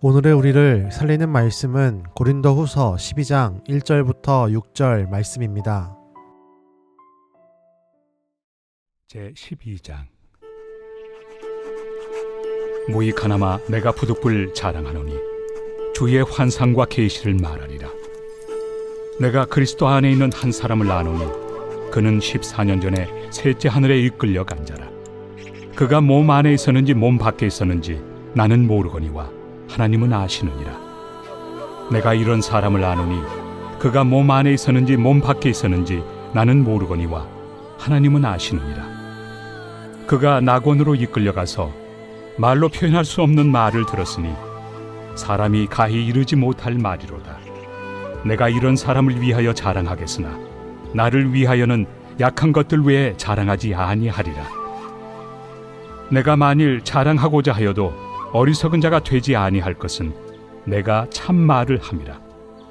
오늘의 우리를 살리는 말씀은 고린도후서 12장 1절부터 6절 말씀입니다. 제12장. 무익하나마 내가 부득불 자랑하노니 주의 환상과 계시를 말하리라. 내가 그리스도 안에 있는 한 사람을 아노니 그는 14년 전에 셋째 하늘에 이끌려 간 자라. 그가 몸 안에 있었는지 몸 밖에 있었는지 나는 모르거니와 하나님은 아시느니라. 내가 이런 사람을 아노니 그가 몸 안에 있었는지 몸 밖에 있었는지 나는 모르거니와 하나님은 아시느니라. 그가 낙원으로 이끌려가서 말로 표현할 수 없는 말을 들었으니 사람이 가히 이르지 못할 말이로다. 내가 이런 사람을 위하여 자랑하겠으나 나를 위하여는 약한 것들 외에 자랑하지 아니하리라. 내가 만일 자랑하고자 하여도 어리석은 자가 되지 아니할 것은 내가 참 말을 함이라.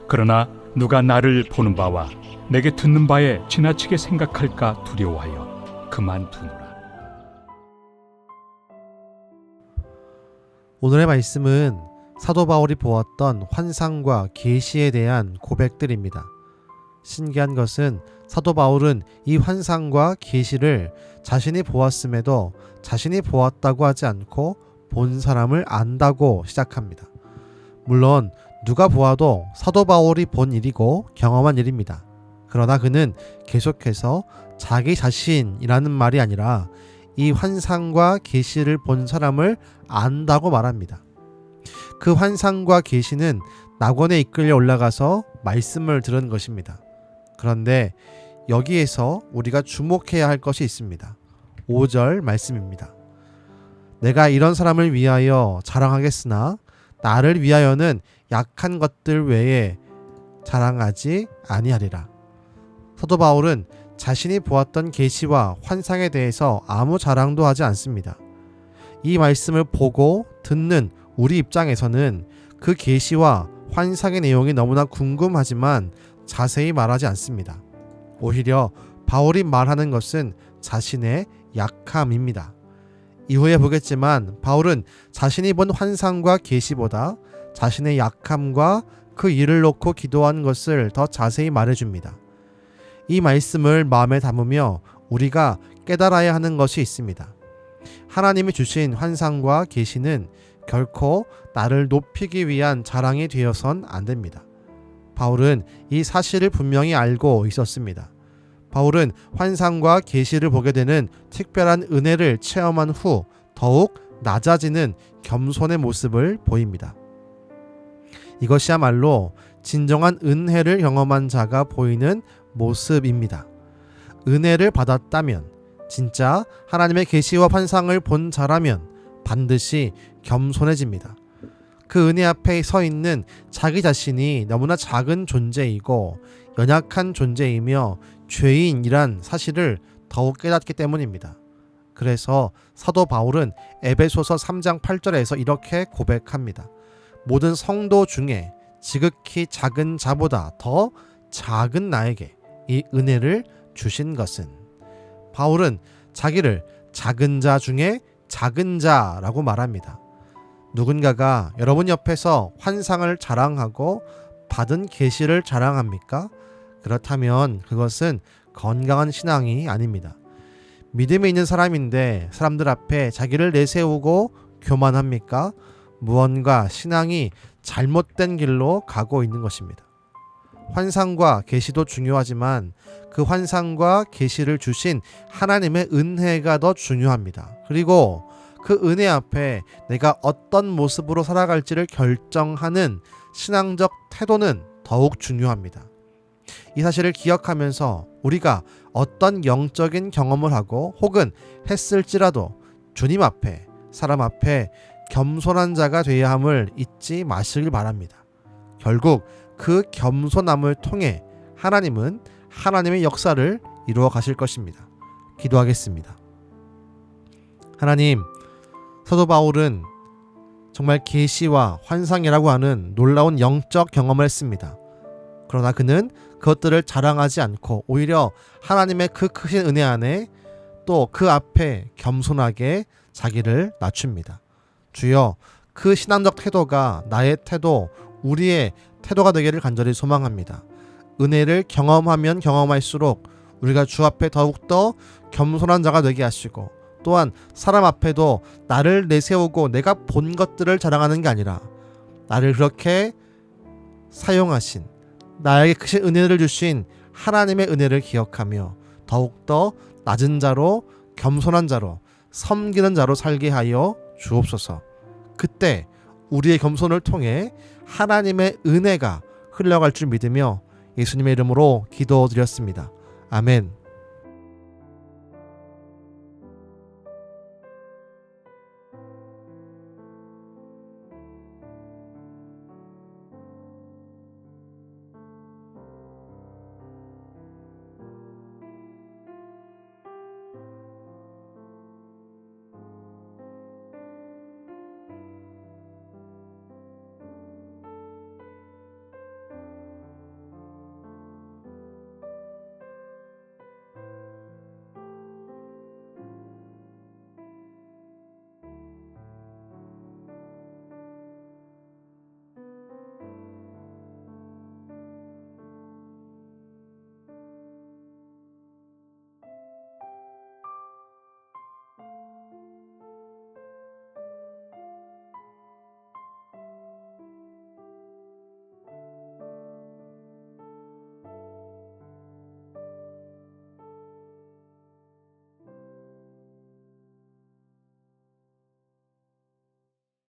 그러나 누가 나를 보는 바와 내게 듣는 바에 지나치게 생각할까 두려워하여 그만두노라. 오늘의 말씀은 사도 바울이 보았던 환상과 계시에 대한 고백들입니다. 신기한 것은 사도 바울은 이 환상과 계시를 자신이 보았음에도 자신이 보았다고 하지 않고 본 사람을 안다고 시작합니다. 물론 누가 보아도 사도 바울이 본 일이고 경험한 일입니다. 그러나 그는 계속해서 자기 자신이라는 말이 아니라 이 환상과 계시를 본 사람을 안다고 말합니다. 그 환상과 계시는 낙원에 이끌려 올라가서 말씀을 들은 것입니다. 그런데 여기에서 우리가 주목해야 할 것이 있습니다. 5절 말씀입니다. 내가 이런 사람을 위하여 자랑하겠으나 나를 위하여는 약한 것들 외에 자랑하지 아니하리라. 사도 바울은 자신이 보았던 계시와 환상에 대해서 아무 자랑도 하지 않습니다. 이 말씀을 보고 듣는 우리 입장에서는 그 계시와 환상의 내용이 너무나 궁금하지만 자세히 말하지 않습니다. 오히려 바울이 말하는 것은 자신의 약함입니다. 이후에 보겠지만 바울은 자신이 본 환상과 계시보다 자신의 약함과 그 일을 놓고 기도한 것을 더 자세히 말해줍니다. 이 말씀을 마음에 담으며 우리가 깨달아야 하는 것이 있습니다. 하나님이 주신 환상과 계시는 결코 나를 높이기 위한 자랑이 되어선 안 됩니다. 바울은 이 사실을 분명히 알고 있었습니다. 바울은 환상과 계시를 보게 되는 특별한 은혜를 체험한 후 더욱 낮아지는 겸손의 모습을 보입니다. 이것이야말로 진정한 은혜를 경험한 자가 보이는 모습입니다. 은혜를 받았다면, 진짜 하나님의 계시와 환상을 본 자라면 반드시 겸손해집니다. 그 은혜 앞에 서 있는 자기 자신이 너무나 작은 존재이고 연약한 존재이며 죄인이란 사실을 더욱 깨닫기 때문입니다. 그래서 사도 바울은 에베소서 3장 8절에서 이렇게 고백합니다. 모든 성도 중에 지극히 작은 자보다 더 작은 나에게 이 은혜를 주신 것은. 바울은 자기를 작은 자 중에 작은 자라고 말합니다. 누군가가 여러분 옆에서 환상을 자랑하고 받은 계시를 자랑합니까? 그렇다면 그것은 건강한 신앙이 아닙니다. 믿음이 있는 사람인데 사람들 앞에 자기를 내세우고 교만합니까? 무언가 신앙이 잘못된 길로 가고 있는 것입니다. 환상과 계시도 중요하지만 그 환상과 계시를 주신 하나님의 은혜가 더 중요합니다. 그리고 그 은혜 앞에 내가 어떤 모습으로 살아갈지를 결정하는 신앙적 태도는 더욱 중요합니다. 이 사실을 기억하면서 우리가 어떤 영적인 경험을 하고 혹은 했을지라도 주님 앞에, 사람 앞에 겸손한 자가 되어야 함을 잊지 마시길 바랍니다. 결국 그 겸손함을 통해 하나님은 하나님의 역사를 이루어 가실 것입니다. 기도하겠습니다. 하나님, 사도 바울은 정말 계시와 환상이라고 하는 놀라운 영적 경험을 했습니다. 그러나 그는 그것들을 자랑하지 않고 오히려 하나님의 그 크신 은혜 안에 또 그 앞에 겸손하게 자기를 낮춥니다. 주여, 그 신앙적 태도가 나의 태도, 우리의 태도가 되기를 간절히 소망합니다. 은혜를 경험하면 경험할수록 우리가 주 앞에 더욱더 겸손한 자가 되게 하시고, 또한 사람 앞에도 나를 내세우고 내가 본 것들을 자랑하는 게 아니라 나를 그렇게 사용하신, 나에게 크신 은혜를 주신 하나님의 은혜를 기억하며 더욱더 낮은 자로, 겸손한 자로, 섬기는 자로 살게 하여 주옵소서. 그때 우리의 겸손을 통해 하나님의 은혜가 흘러갈 줄 믿으며 예수님의 이름으로 기도드렸습니다. 아멘.